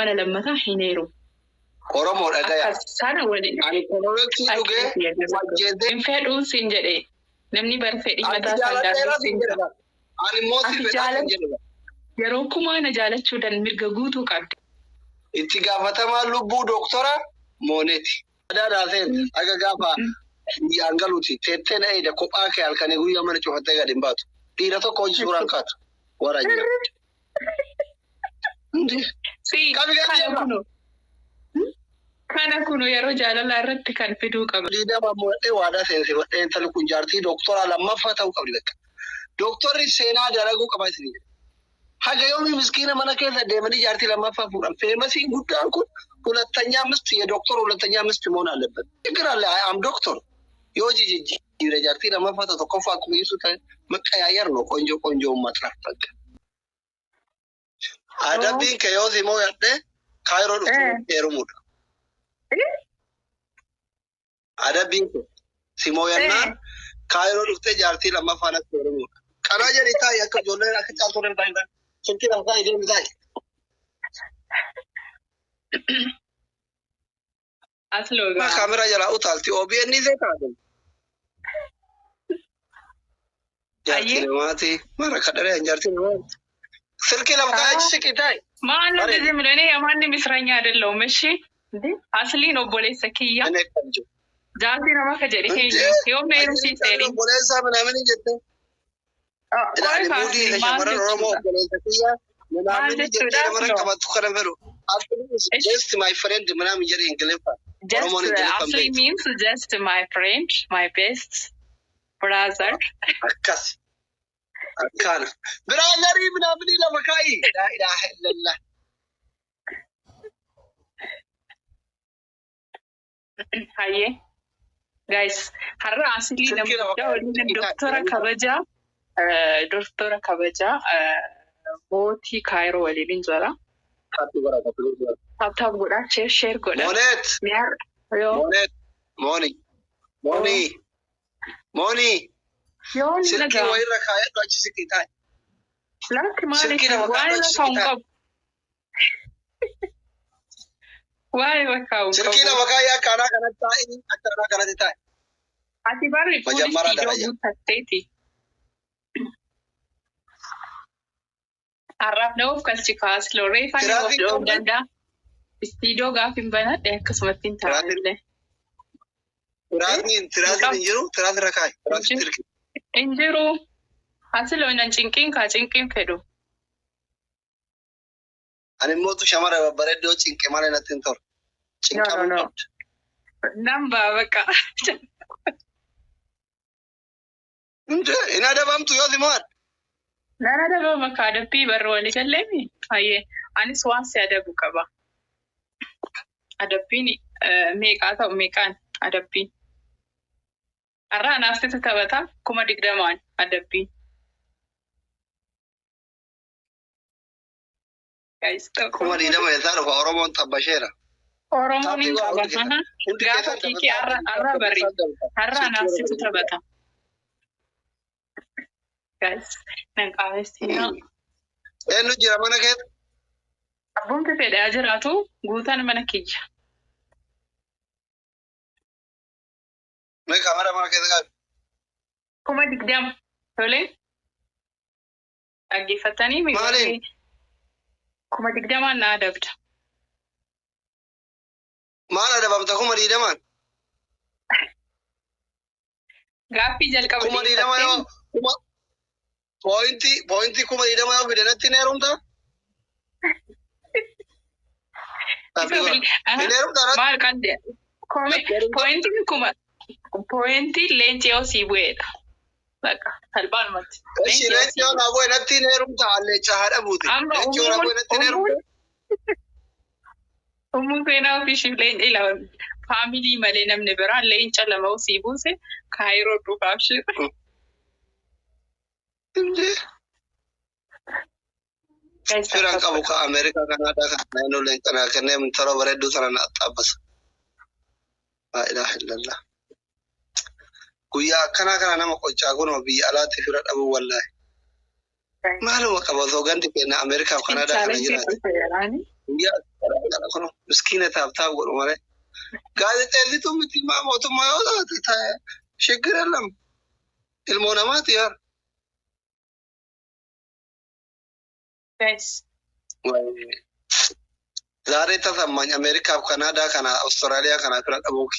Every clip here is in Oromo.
mana lammataa hin heeru. Oromoo dhagaya. Sana waliin. Ani konoreetti dhugee wajjeedee. Hin fedhuun siin jedhee namni bara fedhii mataa isaa daandii siin jedha. Ani mootii fedhaa jedhama. Yeroo kumaa na jaalachuudhaan mirga guutuu qabdi. Itti gaafatamaa lubbuu doktora Mooneeti. Daadhaaseen aga gaafa biyyaan galuuti teettee na eeda kophaa kee halkanii guyyaa mana cufattee gadi hin baatu. Dhiira tokko hojii suuraan kaatu. Warra jira. Kana kunu yeroo jaalalaa irratti kan fiduu qaba. Liidama mo'ee waadaa seensifadhee intalli kun jaartii doktora lammaffaa ta'uu qabdi bakka. Doktorri seenaa dalaguu qaba isin. Haga yoomii miskiina mana keessa deemanii jaartii lammaffaa fuudhan. Feemasiin guddaan kun ሁለተኛ ምስት የዶክተር ሁለተኛ ምስት መሆን አለበት። ችግር አለ። አም ዶክተር ዮጂ ጃርቲ ለማፋታ ተቆፋ ኩይሱ መቀያየር ነው። ቆንጆ ማጥራት በቃ አዳቢን ከዮዚ ሞ ያደ ካይሮ ዱት ኤሩሙድ አዳቢን ሲሞያና ካይሮ ዱት ጃርቲ ለማፋና ኤሩሙድ ቀራጀሪታ ያከጆለ አከጫቶረ ታይታ ስንት ነው ታይደ ምታይ Asloga. Kamera jala utalti OBN ni zeta. Jarti mati mara kadare jarti mati. Silke la baka sikitai. ማን እንደዚህ ምለኔ የማንም እስረኛ አይደለሁም እሺ እንዴ አስሊ ነው ቦሌሳ ኪያ ጃቲ ነው ማከጀሪ ሄዮ ሜሩ ሲቴሪ ቦሌሳ ምናምን እንጀት ዳኒ ሙዲ ለሸመረ ሮሞ ቦሌሳ ኪያ ምናምን እንጀት ደመረ ከመጡ ከነበሩ just my friend ምናምን ይጀሪ እንግሊፋ actually means just my friend my best brother አካስ አካና ብራዘሪ ምናምን ለመካይ لا اله الا الله haye guys harra asli namda waliin doktora kabaja moti kairo waliin jara tab goda share goda monet moni yoni silki wayra kaya dachi sikitai lak mali why la kaunga why wa kaunga silki na wakaya kana tai akana kana tai ati bari majamara daraja tati arab no kalchi kas lore fani of danda studio gafin bana de kasmatin taale Tirazi injiru tirazi rakai tirazi tirki injiru asilo nan cinkin fedo ani motu shamara baredo cinke male natin tor cinka no namba baka unde ina da bamtu yozi mod nana da ba maka da pi barro ni kallemi haye ani swasi adabu kaba adapini mekan adapi arra nafsi tabata kuma digdaman adapi guys kuma digdama yasaro ko oromon tabashera oromon ni tabana gafa kiki arra bari arra nafsi tabata guys nan qawestina enu jira mana ke abun ke peda ajratu gutan mana kija me kamera mana ke daga kuma digdam tole agi fatani mi kuma digdama na adabta mala da bamta kuma digdama gafi jalqaba kuma digdama yo kuma pointi kuma digdama yo bidanatti ne rumta mal kande come pointi lente o si buena baka salban mat eshi lente o na buena tinerum ta alle chahada buti lente o na buena tinerum umu pena fish lente ila family male namne bera lente la mo si buse cairo to kapshi Sekarang kamu ke Amerika Kanada kan no lente na kene min taro baredu sana na tabas la ilaha illallah kuya kana nama qocha gono bi alati fira dabu wallahi malu makaba zoganti pe na Amerika Kanada kana jira ya كنا مسكينة تاب ولا قاعدة اللي تمتي ما موت ما يوضع شكر لهم المنامات يا guys زاري تثمن أمريكا وكندا كنا أستراليا كنا فرد أبوك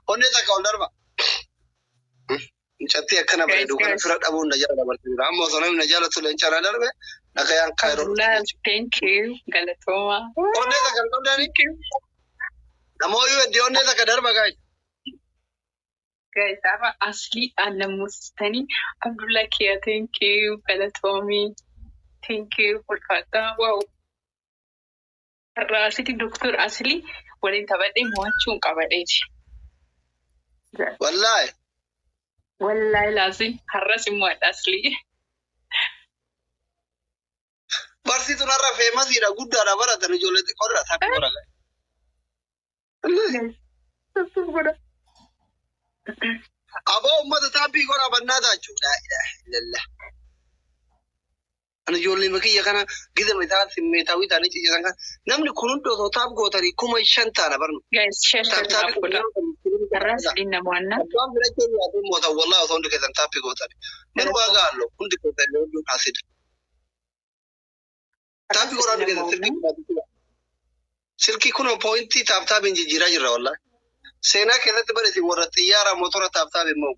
هوني تكون دربا نشتي أكنا بريدو كنا فرد أبو نجارة برتي رام وصلنا نجارة تلين شراء دربا نكيان كايرو thank you galatoma هوني تكون داري نمو يودي هوني تكون دربا guys أنا أصلي أنا مستني Abdullah Kia thank you galatomi thank you for fata wow راسيتي دكتور أصلي ولين تبدي موچون قبلتي والله لازم حرس مواد أصلي برسي تنارا فيمس يرا غودا رابرا تنجولة كورا ثابي كورا أبو أمة ثابي كورا بنا داچو لا إله إلا الله أنا جولي مكي يكنا كذا مثال سميتاوي تاني تيجي سانغا نمني كونون تو ثاب غوتاري كوما يشانتانا برنو guys share تابي الراس إننا موانا أبوام بريتو يادو موتا والله أصلاً كذا ثابي غوتاري من واقع له كنت كذا لو حاسد ثابي كورا كذا سلكي كنا بوينتي ثاب إنجي جيرا جرا والله سينا كذا تبرزي ورا تيارا موتورا ثاب مو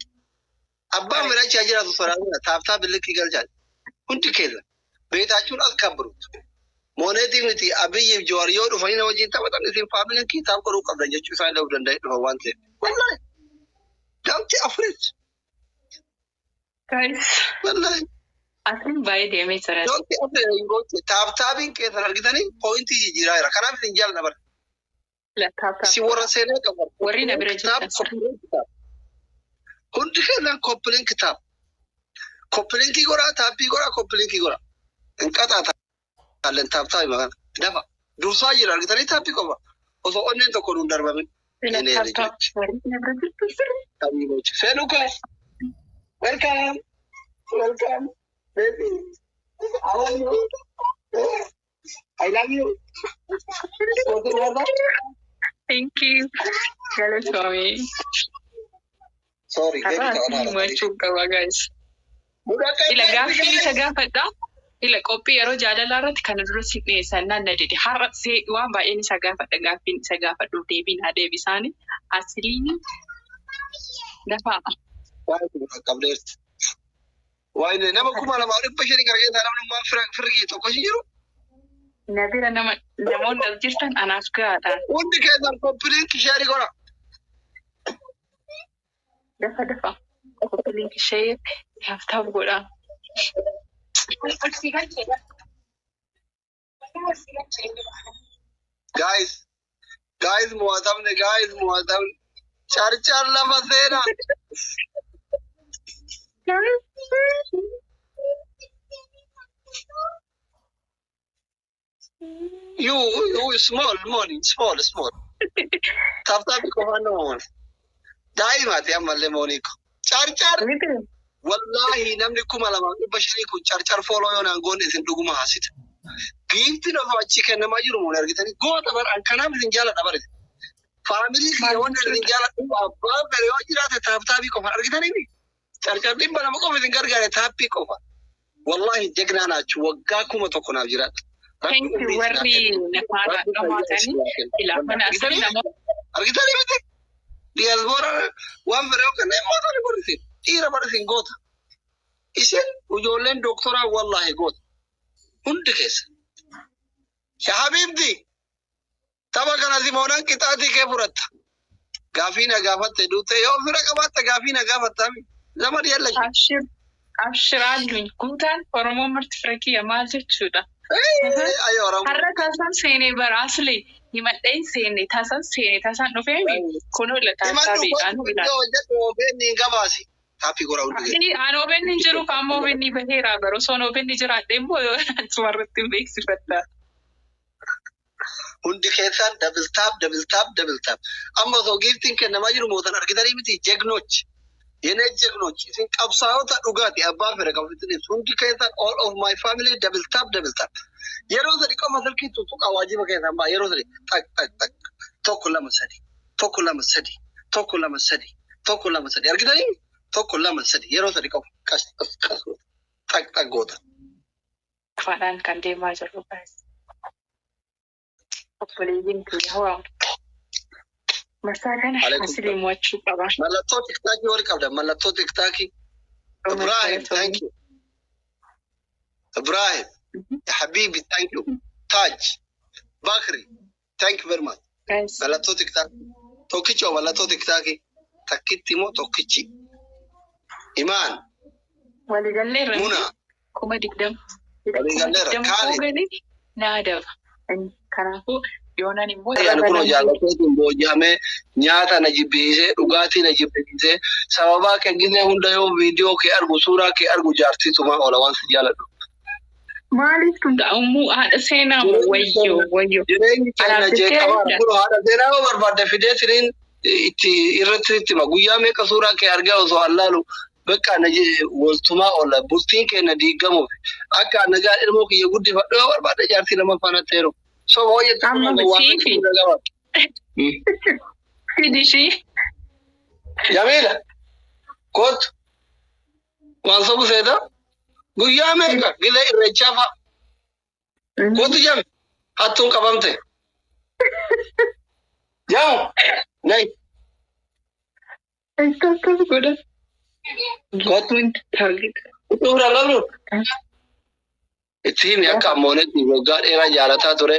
أبوام بريتو جيرا تصورا ثاب اللي كيقال جال كنت كذا بيتاچون الكبروت مونيتي متي ابي جواريو رفاينا وجين تبطن سين فاميلي كتاب كرو قبل جچو ساي لو دنداي روانته والله دامتي افريت guys والله أصلاً باي ديمي سرا دامتي افريت تابين كده رغداني بوينتي جيرا را كنا بتنجال نبر لا تاب سي ورا سينا كبر ورينا برجل كنت كده كوبلين كتاب كوبلين كي غورا تابي غورا كوبلين كي غورا انقطعت على تابتاي مغان دفع دوسا جيرا رغداني تابي كوبا وسو اونن تو كونون دربابين لا تاب ورينا برجل Feluka, welcome, baby. How are you? I love you. thank you galatomi Sorry, موچون قبا guys إلا قافي سقافة إلا قوبي يرو جادة رات كان درسي نيسانا ندي حرق سي وان بايني سقافة قافين سقافة دو ديبين هادي بيساني أصليني دفع وين نما كم على ما أعرف بشري كارجين ثاني من ما فرقي تو كشي يرو نبيلا نمون نزجتن أنا أسكاتا وندي كذا كوبلين كشاري كورا دفع كوبلين كشيء يفتح بقولا guys مواظب चार लम्हा सेना you small تاب كمان دائما تعمل لمونيكو चार والله نملكم على ما بشريكو चार فولو يونا نقول إذن دوما حاسد كيف تلو فاتشي كنا ما يجرمون أرجعني قوة تبر أنكنا من جالة تبرد family ki wanda rinjala abba bere wajira ta tabi ko argitani ni charchar dimba na ko min gargare tapi ko wallahi jegna na chuwagga kuma to kuna jira thank you warri na fara qamatani ila mana asina mo argitani mate dial bora wan bere ko ne mo to borisi ira borisi gota isen ujolen doktora wallahi gota hunde kes ya habibdi تابع كنا زمانان كتاتي كبرت غافينا غافت دوته يوم فرا كبات غافينا غافت تامي زمان يلا أبشر عندي كنتان فرمو مرتفركي يا ماجد شودا أيوة رام حرك أصلا سيني براسلي يمتين سيني تاسان نفهمي كونو لتاسابي أنو بلا بيني غباسي tapi gora udah ini anu beni jeru kamu beni bahira baru sono beni jerat demo suaratin baik sifatnya hundi kesan double tap amma so gifting ke namajru motan arkitari miti jegnoch Yenejje gnochi isin qabsaa'ota dhugaati abbaa fere qabatanii hundi keessan all of my family double tap. Yeroo sadi qoma salkii tuttuqa waajiba keessan baa yeroo sadi tak tokko lama sadi argitanii tokko lama sadi yeroo sadi qoma kas tak goota. Afaadhaan kan deemaa jirru guys. Obboleeyyiin kiyya waa. Marsaa kana asii mo'achuu qaba. Mallattoo tiktaakii wal qabda. Mallattoo tiktaakii. Ibrahim, thank you. Ibrahim, Habibi, thank you. Taj, Bakri, thank you very much. Mallattoo tiktaakii. Tokkichi oo mallattoo tiktaakii. Takkitti immoo tokkichi. Imaan. Waliigalleerra. Muna. 20. Waliigalleerra. Kaali. Naadaba. Kanaafuu yoonaan immoo Ayaan kun jaalatootiin boojjamee nyaata na jibbisiisee dhugaatii na jibbisiisee sababaa kennine hunda yoo viidiyoo kee argu suuraa kee argu jaartituma oola waan si jaaladhu. Maaliif hunda'amuu haadha seenaa wayyoo. Jireenyi keenya jeeqamaa kun haadha seenaa yoo barbaadde fidee siniin itti irratti ittima guyyaa meeqa suuraa kee argaa osoo allaalu bakka na waltumaa oola bultiin keenya diigamuuf akka nagaa ilmoo kiyya guddifadhu yoo barbaadde jaartii lama faanatti yeroo. So what you Fidishi. Jamila. Kot. Wansa buseda. Guyya meka gile irrechafa. Kot jam. Hatun kabamte. Jam. Nay. Stop good. Kot target. Ura lalu. Ittiin akka ammonetti waggaa dheeraa jaalataa ture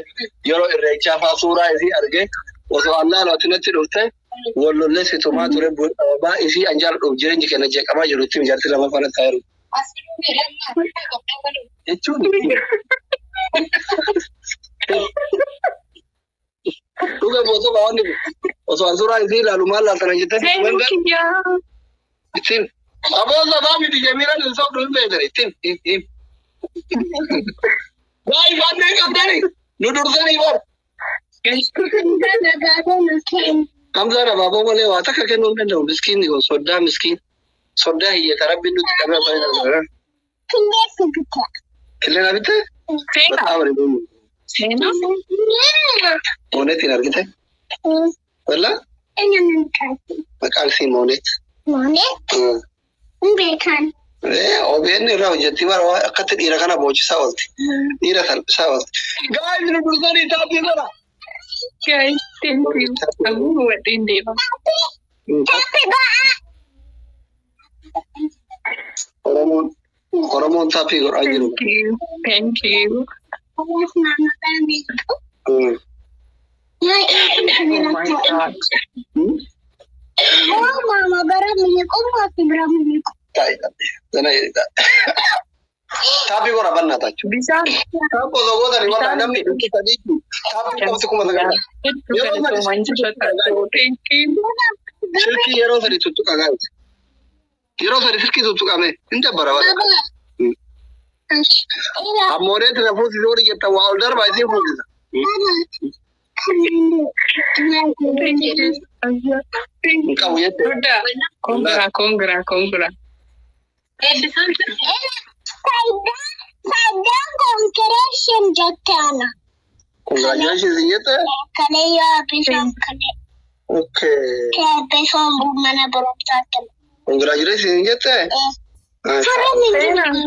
yeroo irreechaa fa'aa suuraa isii arge osoo allaala atinatti dhufte wallollee situmaa ture ababaa isii anjaaladhuuf jireenyi keenya jeeqamaa jiru itti mijaartii lama faana taa'eeru. Jechuun dhuga mootummaa wanni osoo suuraa isii ilaalu maal laaltana jettee ittiin aboosa baa miti jamiiraan hin sobdu hin beekne ittiin. Why one day of day? No do the river. Kamza na babo wale wataka kenu mbele miskini go soda miskin. Soda hiye tarabbi nuti kamera fanya na. Kile na bite? Sena. Monet inargite? Wala? Makal si monet. Monet? Bekan. OBN irraa hojjetti bara akkatti dhiira kana boochisaa oolti. Dhiira salphisaa oolti. Guys, nu dursanii taappii godha. Guys, thank you. Aguugu wadhiin deema. Oromoon taappii godhaa jiru. Thank you. Oh my God. Oh, mama, bara miyako, bira miyako. Tapi kau raban nata. Bisa. Kau logo dari mana? Nampi kita di. Tapi kau tu kumasa. Thank you. Sirki yero dari tutu kagai. Yero dari sirki tutu kame. Inta barawa. Amore tu nafu sidori kita walder baisi fuzi. Kau ya. Congra. Sada congratulations jettana. Congratulations jette? Kale ya pisam kale. Okay. Ke pisam mana berobatan. Congratulations jette? Congratulations.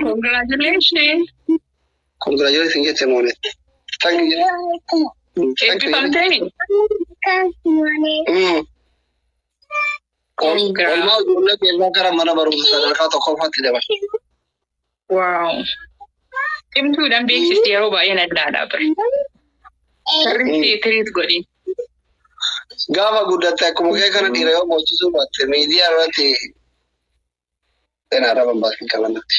Congratulations jette monet. Thank you. Happy birthday. Congrats. Gurne kelma kara mana baru sadarkaa tokko fatti dabar. Wow. Timtu dan beeksisni yeroo baay'ee naddaadhaa ture. Sirriitti godhi. Gaafa guddatte akkuma kee kana dhiira yoo moochisuu baatte miidiyaa irratti seenaa dhaban baasin qabannatti.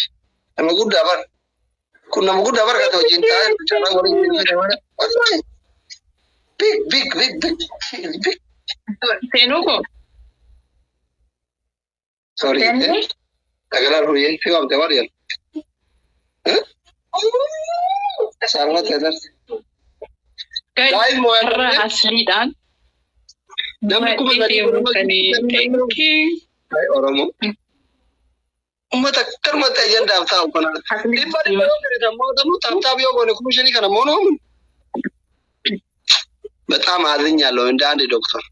Nama guddaa bar. Kun nama guddaa bar kata hojiin taa'ee bichaadhaan waliin jedhamudha. Big. Seenuu koo. Sorry. Agalar huye fi amte var ya. Sarva tedar. Guys mo asliidhaan. Namni kuma Thank you. Oromo. ummata kalmata ajanda aftaa ukana dhibba ደግሞ ታብታቢው ኮኔክሽን ከነ ሞኖ በጣም አዝኛለሁ እንደ አንድ ዶክተር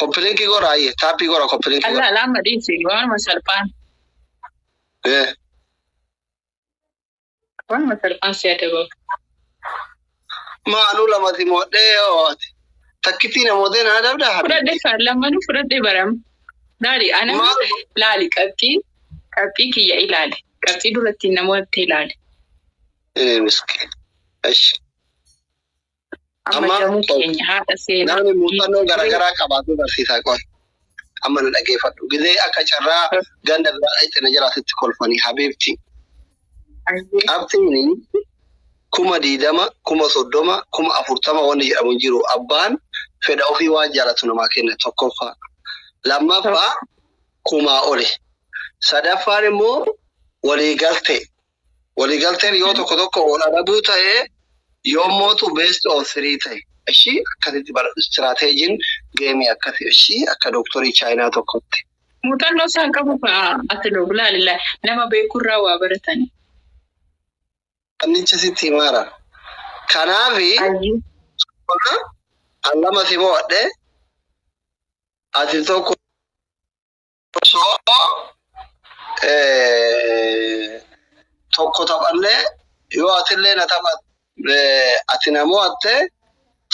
ኮምፕሌንት ይጎራ ታፒ ይጎራ ኮምፕሌንት አላ ላመዲ ሲዋን መሰልፓን ዋን መሰልፓን ሲያደበው ማኑ ለማቲ ሞዴ ኦት ተክቲ ነው ሞዴ ናዳብዳ ፍረዴ ካለማኑ ፍረዴ በራም ዳሪ አና ላሊ ቀጥቂ kiya ilaali ቀጥቂ ዱረቲ ነሞት ilaali ምስኪን እሺ amma keenya haadha seenaa namni muuxannoo garaagaraa qabaatu barsiisaa qoon amma nu dhageeffadhu gizee akka carraa ganda biraa itti jiraasitti kolfanii habiibti qabxiini 20,000 30,000 40,000 wanni jedhamu jiru abbaan fedha ofii waan jaalatu namaa kenna tokkoffaa lammaffaa 1,000 ole sadaffaan immoo waliigalteen yoo tokko oladabuu ta'ee yoo mootu based on 3 ta'e እሺ akkasitti strategiin geemii akkasi እሺ akka doktorii chaayinaa tokkotti muuxannoo isaan qabu ati loobilaalilla nama beekurraa waa baratanii annicha sitti himaara kanaafi allama simoo wadhe ati tokko tokko taphanne yoo atillee na taphat ati namoo atte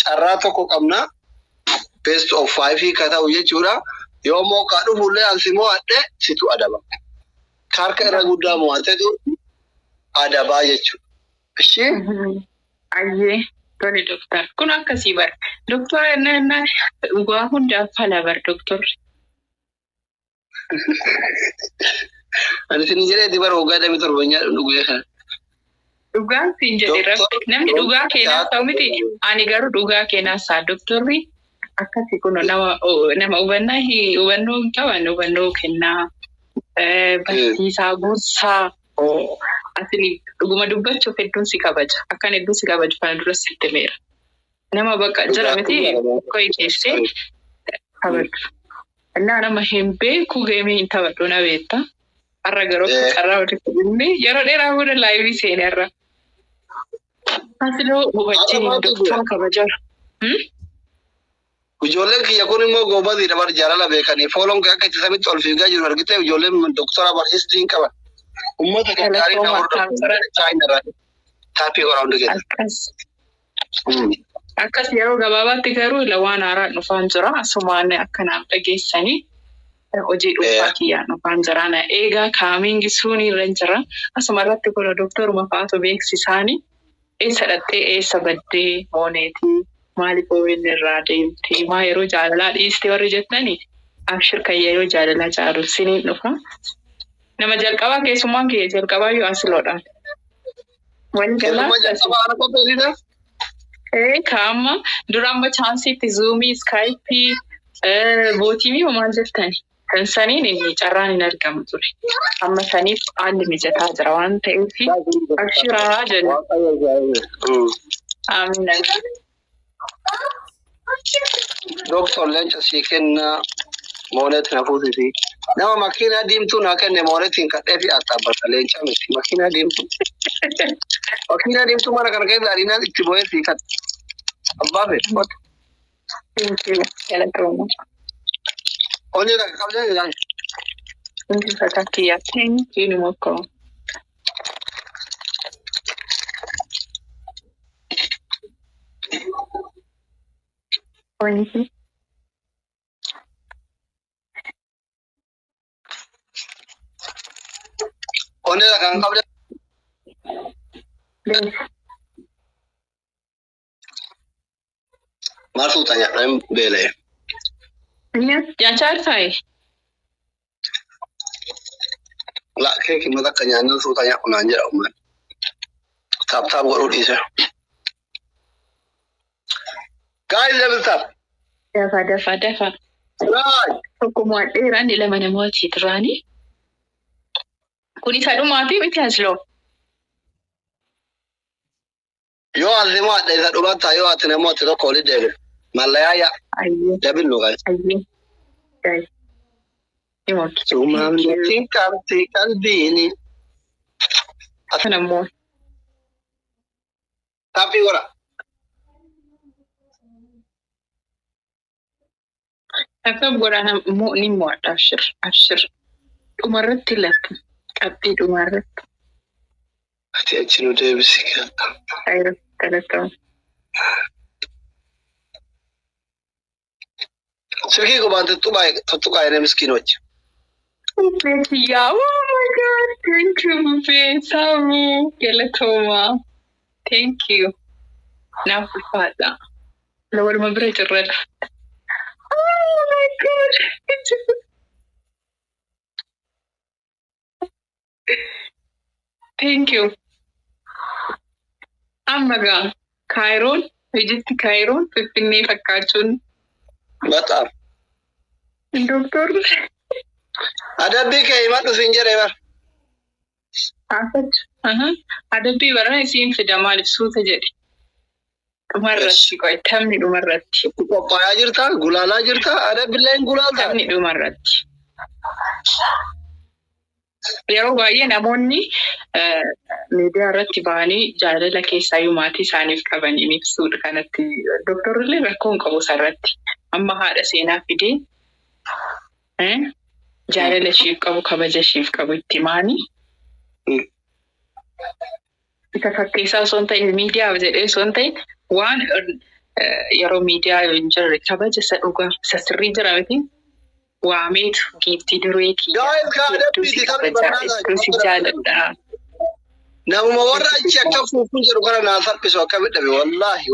carraa tokko qabna best of 5 ka ta'u jechuudha yoo moo ka dhufullee ansimoo adde situ adaba karka irra guddaa moo atetu adaba jechuudha እሺ ayye tole doctor kun akkasii bar doctor enna waa hunda fala bar doctor ani sini jere dibar hoga da mitor banya dhugaa kana dhugaa sin jedhe namni dhugaa keenaa ta'u miti ani garuu dhugaa keenaa saa doktorri akkasii kun nama hubannoo qaban hubannoo kennaa barsiisaa gorsaa asli dhuguma dubbachuuf hedduun si kabaja akkan hedduun si kabaju kana dura sitti meera nama bakka jira miti koyi keessee kabaju እና nama hembe ku geemii intabadhu na beetta arra garoo qarraa walitti dhufne yeroo dheeraa hunda laayivii seenerra asilo hubachiin doktora kabajar ijoolleen kiyya kun immoo goobadii dabar jaalala beekanii fooloon akka itti samitti ol fiigaa jiru argite ijoolleen doktora barsiistiin qaban ummata kan gaarii na hordofaa chaayinarraa taappii goraa hundi kenna akkas yeroo gabaabaatti garuu lawaan haaraa dhufaan jira asumaan akkanaan dhageessanii hojii dhuunfaa kiyyaan dhufaan jiraan eegaa kaamiingi suunii irra jira asuma irratti kun doktoruma fa'aatu beeksisaanii eessa dhattee eessa baddee mooneetii maaliif oowwinni irraa deemtee maa yeroo jaalalaa dhiistee warri jettanii abshir kan yeroo jaalalaa caalu siniin dhufa nama jalqabaa keessummaan kiyya jalqabaa yoo asiloodhaan waliin kama duramba chaansitti zoomii skypii bootimii homaan jettani kan saniin inni carraan hin argamu ture amma saniif haalli mijataa jira waan ta'eef abshiraa jenna amina doktor leenca sii kenna moonet na fuutiti nama makiinaa diimtuu naa kenne moonetiin kadhee fi attaabbata leenca miti makiinaa diimtuu mana kana keessa adiinaan itti bo'ee sii kadhe abbaa beekota onye ka kabja ilaani Hindi katakia yini moko Onye ka kabja Marsu tanya rem bele. Ya cari La ke mata kanyanan su tanya unanja umma. Tap guru disa. Guys, level tap. Dafa. Right. Hukumu dheeraan ilma namooti turani. Kuni sadumaatii miti aslo. Yoo azima da dhumata yoo ati namooti tokko oli deebi. Malaya ya. Ayye. Dabil no guys. Ayye. Sumaan dottiin qabxii qalbiini. Kana immoo Taappii wara. akka godhan immoo ni mo'adha abshir. Dhumarratti lakka qabxii dhumarratti. Ati achi nu deebisi kenna. Ayiro galatamu. Silkii qubaan tuttuqaa jedhee miskiinochi. Yeah, oh my God, thank you, Samu. Galatoma. Thank you. Now for father. Lower my bridge already. Oh my God. Thank you. Amaga. Kairon. Visit Kairon. 15 fakkachuun. Bataam. Doctor. Adabbii kee himadhu siin jedhee bara. Adabbii barana isiin fida maaliif suuta jedhe. Dhumarratti qo'atamni dhumarratti. Qophaayaa jirtaa? Gulaalaa jirtaa? Adabbiillee hin gulaaltaa? Tamni dhumarratti. Yeroo baay'ee namoonni miidiyaa irratti bahanii jaalala keessaayyuu maatii isaaniif qabaniin ibsuudha kanatti. Dooktorrillee rakkoo hin qabu isarratti. Amma haadha seenaa fidee jaalala ishiif qabu kabaja ishiif qabu itti himaanii. Isa fakkeessaa osoo hin ta'in miidiyaaf jedhee osoo hin ta'in waan yeroo miidiyaa hin jirre kabaja isa dhugaa isa sirrii jira miti waameetu giiftii duree kiyya jaaladha. Namuma warra achi akka fuufuun jedhu kana naa salphisu akka midhame wallaahi.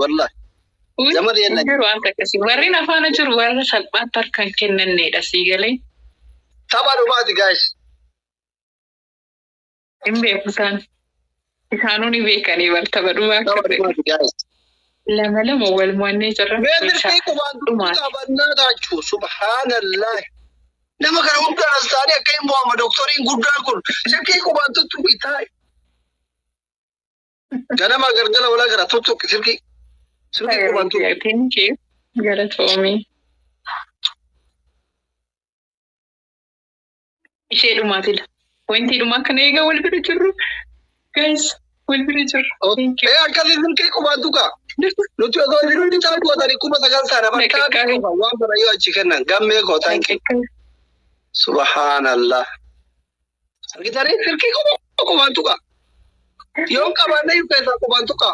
Gama deemna. Jiru waan akkasii warri afaana jiru warra salphaatti harkaan kennanneedha sii galee. Tapha dhumaati guys. Hin beeku isaanuu ni beekanii tapha dhumaa akka ta'e. Lama wal mo'annee jirra. Beeksisni qubaan qabannaa taachuu subhaanallah. Nama kana hundaan as taa'anii akka hin bu'ama dooktoriin guddaan kun silkii qubaan tuttuqi taa'e. Ganama gargala walaa gara tuttuqi silkii. Silkii qubaan tuttuqi. Thank you. Galatoomii. Ishee dhumaatila. Wanti dhumaa kana eegaa wal bira jirru. Guys, wal bira jirru. Thank you. Akkasii silkii qubaan tuqaa. Nuti osoo jirru caalaa gootanii 9,000 sana bakka waan bara yoo achi kennan gammee gootan subhaanallah. Argitanii silkii qubaan tuqaa. Yoo qabaanne keessaa qubaan tuqaa.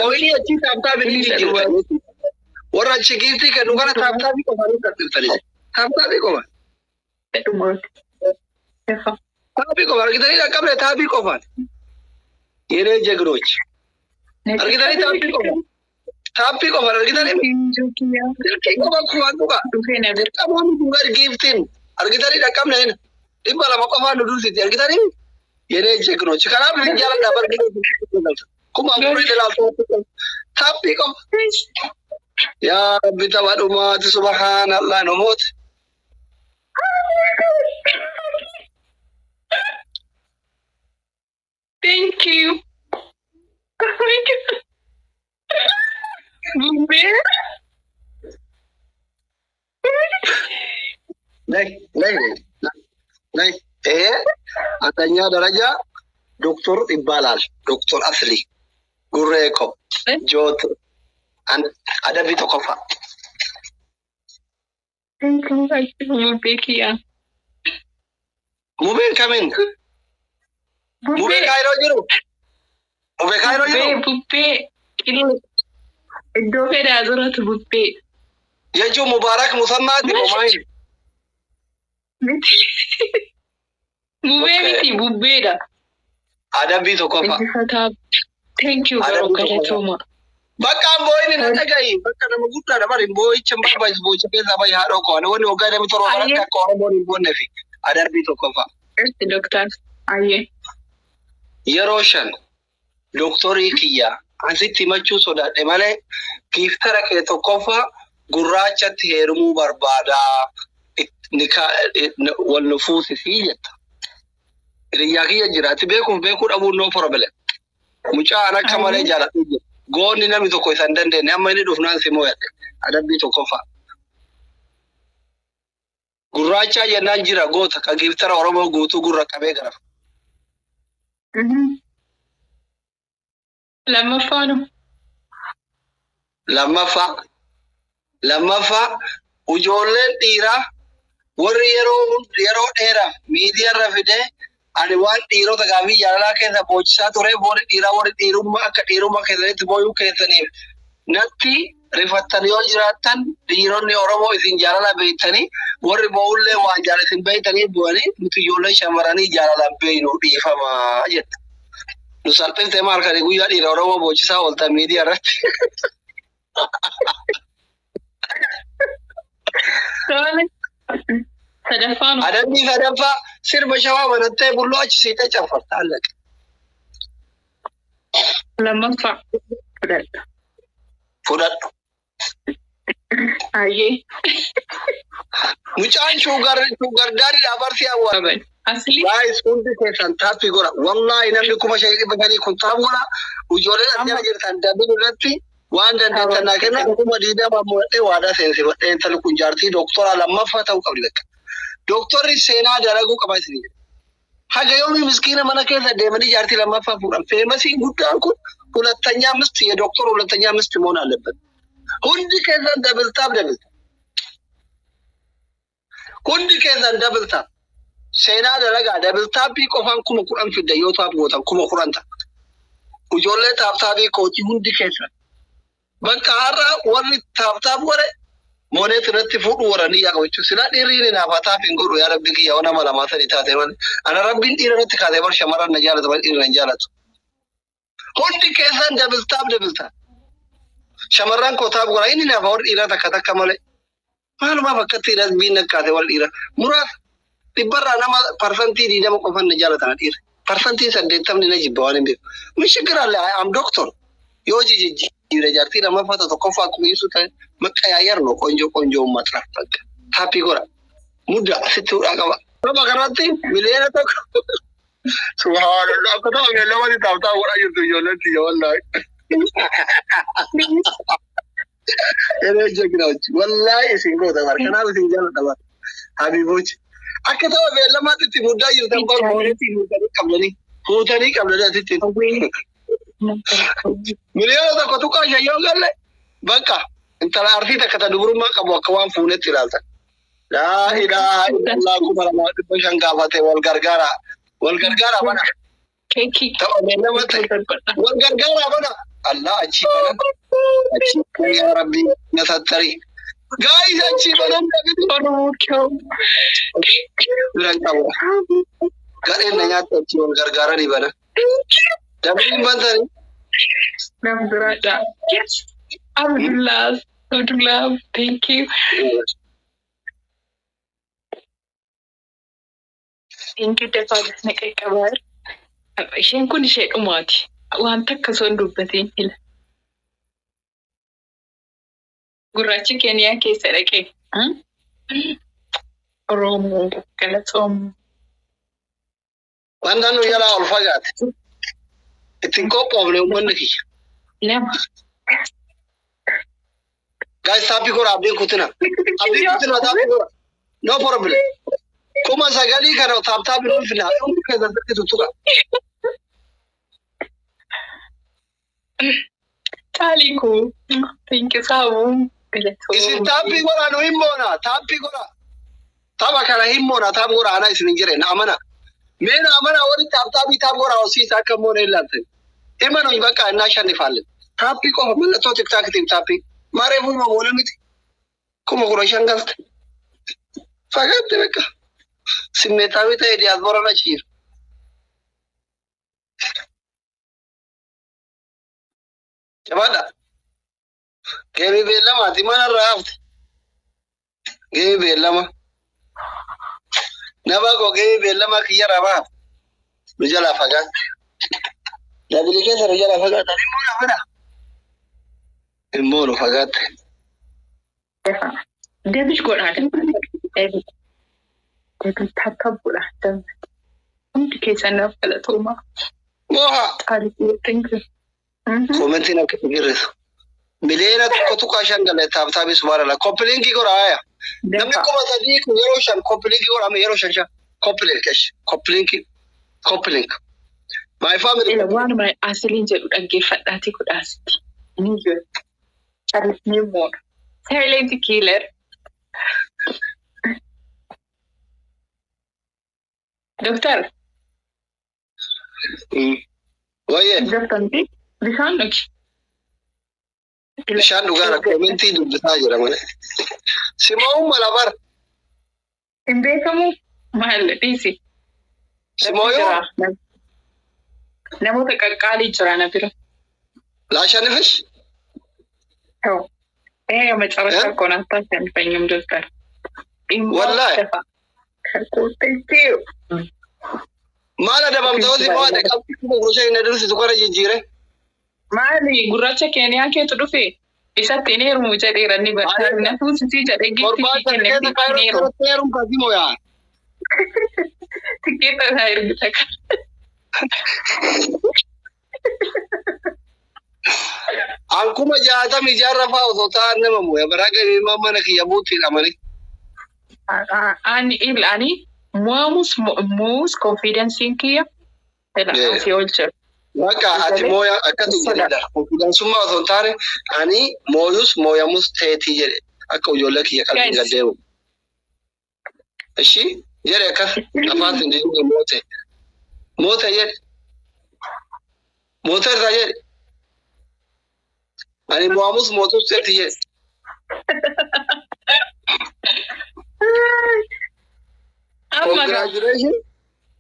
Ooyilii achi taabtaa bitii jiru. Warra achi giiftii kennu kana taabtaa fi qofaan tabbifanii. Taabtaa fi qofaan. Taabii qofaan argitanii dhaqqabne taabii qofaan. Yeree jegiroochi. Argitanii taabii qofaan. Taabii qofaan argitanii. Silkii qofaan qubaan tuqaa. Qaboonni dhugaa giiftiin. Argitanii dhaqqabne 200 qofaan nu dursiti argitanii. Yeree jegiroochi. Kanaaf hin jaaladha barginu. Kuma afurii ilaaltuu. Taabii qofaan. Yaa Rabbi tapha dhumaati subhaanallah namoota. Thank you. Oh my God. Nay. Adanya daraja doktor Ibalal, doktor asli. Gureko, Jot, and Adabi Tokofa. Thank you. Mubekia. Mube come in. Mube Cairo jiru. Mube Cairo jiru. Bupe. Iddoo fedhaa jiratu bubbee. Jechuun Mubaarak Musammaati Momaayil. Bubbee miti bubbeedha. Adabbii tokkoffaa. Thank you garuu galatooma. Bakka boo'in hin dhagahi. Bakka nama guddaadha bari boo'icha hin barbaachisu boo'icha keessaa baay'ee haadha okoon wanni waggaa namni torba baratti akka Oromoon hin boonne fi adabbii tokkoffaa. Doktar Ayyee. Yeroo 5 dooktorii kiyyaa asitti himachuu sodaadhe malee giiftara kee tokkoffaa gurraachatti heerumuu barbaadaa wal nufuusisii jetta. Hiriyyaa kiyya jiraatti beekuuf beekuu dhabuun noo problem. Mucaan akka malee jaalatee jira. Goonni namni tokko isa hin dandeenye amma inni dhufnaan si moo'adhe adabbii tokkoffaa. Gurraacha jennaan jira goota kan giftara Oromoo guutuu gurra qabee gara. Lammaffaa ijoolleen dhiiraa warri yeroo dheeraa miidiyaa irra fidee ani waan dhiirota gaafii jaalalaa keessa boochisaa ture warri dhiiraa warri dhiirummaa akka dhiirummaa keessanitti booyuu keessaniif natti rifattanii yoo jiraattan dhiironni Oromoo isin jaalala beektanii warri boo'ullee waan jaalatin beektanii bu'anii nuti ijoollee shamarranii jaalalaan beeynu dhiifamaa jetta. Nu salphifte maal kan guyyaa dhiira Oromoo boochisaa ooltan miidiyaa irratti. Adamni sadaffaa sirba shawaa manattee bulloo achi siitee caffarta allaqe. Lammaffaa Fudhadhu. Ayyee. Mucaan shuugar daadhiidha barsi awwaala. Guys, hundi keessan taappii godha. Wallaahi namni 5,500 kun taa'u godha. Ijoolleen as jirtan dabaluu irratti waan dandeettan naa kenna. 20 muudhee waadaa seensifadhee intalli kun jaartii doktora lammaffaa ta'uu qabdi bakka. Doktorri seenaa dalaguu qaba isin. Haga yoomii miskiina mana keessa deemanii jaartii lammaffaa fuudhan. Feemasiin guddaan kun hulattanyaa misti doktor hulattanyaa misti moon aለበት. Hundi keessan dabaltaaf. Hundi keessan dabaltaaf. Seenaa dalagaa dabaltaabii qofaan 10,000 fidda yoo taaf gootan 10,000 ta'a. Ijoollee taaftaabii kootii hundi keessan. Bakka har'a warri taaftaaf warre mooneet irratti fuudhu waranii yaa qabachu. Silaa dhiirri naafaa taaf hin godhu yaa rabbi kiyya nama lamaa sadii taate malee. Ana rabbiin dhiira irratti kaatee bar shamarran na jaalatu bar dhiirri na jaalatu. Hundi keessan dabaltaaf. Shamarran kootaaf godha inni naafaa warri dhiiraa takka malee. Maalumaaf akkatti dhiirri nakkaate warri dhiiraa. Muraasa. Dibbarraa nama parsantii 20 qofan na jaalatan dhiirri. Parsantii 80 na jibba waan hin beeku. Mishikiraallee am doktor. Yoo jijjiirre jaartii lammaffaa tokkoffaa akkuma ibsu ta'e maqaayyaarno qonjoo uummataaf bakka. Taappii godha. Mudda asitti hudhaa qaba. Nama kanatti miliyoona tokko. Subhaanallah akka ta'u beellamatti taaftaa godhaa jirtu ijoolletti ija wallaahi. Yeroo jagina hojii wallaahi isin goota bara kanaaf isin jaalladha bara. Habiiboochi. Akka ta'u beellamatti muddaa jirtan bara fuutanii qabdanii asitti. Miliyoona tokko tuqaa shayyoo galle bakka intala artii takka ta dubrummaa qabu akka waan fuunetti ilaaltan. Laa ilaaha illallah 2,500 gaafate wal gargaara bana. Ta'u beellamatti wal gargaara bana. Allah achi ya Rabbi na sattari. Guys, achi bana gadheen na nyaata achi wal gargaaranii bana. Dabalin bantani. Nabdurada. Yes. Abdullah, thank you. Thank you, Default Nakabar. Isheen kun ishee dhumaati. Waan takka son dubbateen hila. Gurraachi Keeniyaa keessa dhaqee. Oromoo Galatoomaa. Wanta nu jalaa ol fagaate. Ittiin qophoofne uummanni kiyya. Lama. Guys, taappii godha abdiin kutina. Taappii godha. No problem. 9,000 kana taappii nuuf finaa. Hundi keessan sirrii tuttuqa. Taaliku. Thank you, Sabu. Isin taappii godha nu hin moona. Taappii godha. Tapha kana hin moona. Taappii godha ana isin hin jireen. Amana. Meena amana warri taappii godha hosiisa akka moona ilaaltan. Imanu bakka innaa shannifaalle. Taappii qofa mallattoo tiktaakitiif taappii. Maareefuu ima moona miti. 10,000 galte. Fagaatte bakka. Simmeetaawii ta'e diyaaspooraan achi jiru. Jabaadha. Geemii beellamaati manarraa hafte. Geemii beellama. Nama koo geemii beellama kiyyarraa baafte. Nu jalaa fagaatte. Dabili keessa nu jalaa fagaatte. Immoo na fedha. Immoo nu fagaatte. Deebish godhaadha. Deebish takka godhaadha. Hundi keessan naaf Galatoomaa. Moha. Taariku. Komentiin akka jirreessu. Miliyoona tokko tuqaa 5 galee taappii subhaanallah. Koppiliinkii godha haaya. namni kuma sadii kun yeroo shan koppilinkii godhame yeroo shan koppilink my family waan my asliin jedhu dhaggeeffadhaati kudhaasti ni jiru charifni moor silent killer doctor waye jabtanti bishaan dhugi bishaan dhugaara komentii dubbisaa jira malee simoo malabar hin beekamu maal dhiisi simoo yoo namoota qaqqaalii jira na bira laashanifish መጨረሻ እኮ ነው አታሸንፈኝም ዶክተር ወላሂ ማለ ደባምተው ሲባል ቀብጥ ጉሮሼ ነድርስ ትቆረ ጅጅሬ ማሊ ጉራቸ ኬንያ ከቱ ዱፌ ኢሰት ኔሩ ጀዴረኒ በታርነቱ ሲሲ ጀደጊ ኔሩም ከዚሞ ያ ትኬት አይርግተካ Ankuma jaatami jarrafa osotaa namamu ya baraga imamana kiyabuti kamani. Ani mus confidence kia. Ela asi olcher. Maka ati moya akatu jeda. Confidence ma osontare ani moyamus teti jere. Akka ujolla kiya kalbi gadewu. Eshi jere ka afat ndi mote. Mote jere. Mote jere. Ani moamus motu setiye. Congratulations.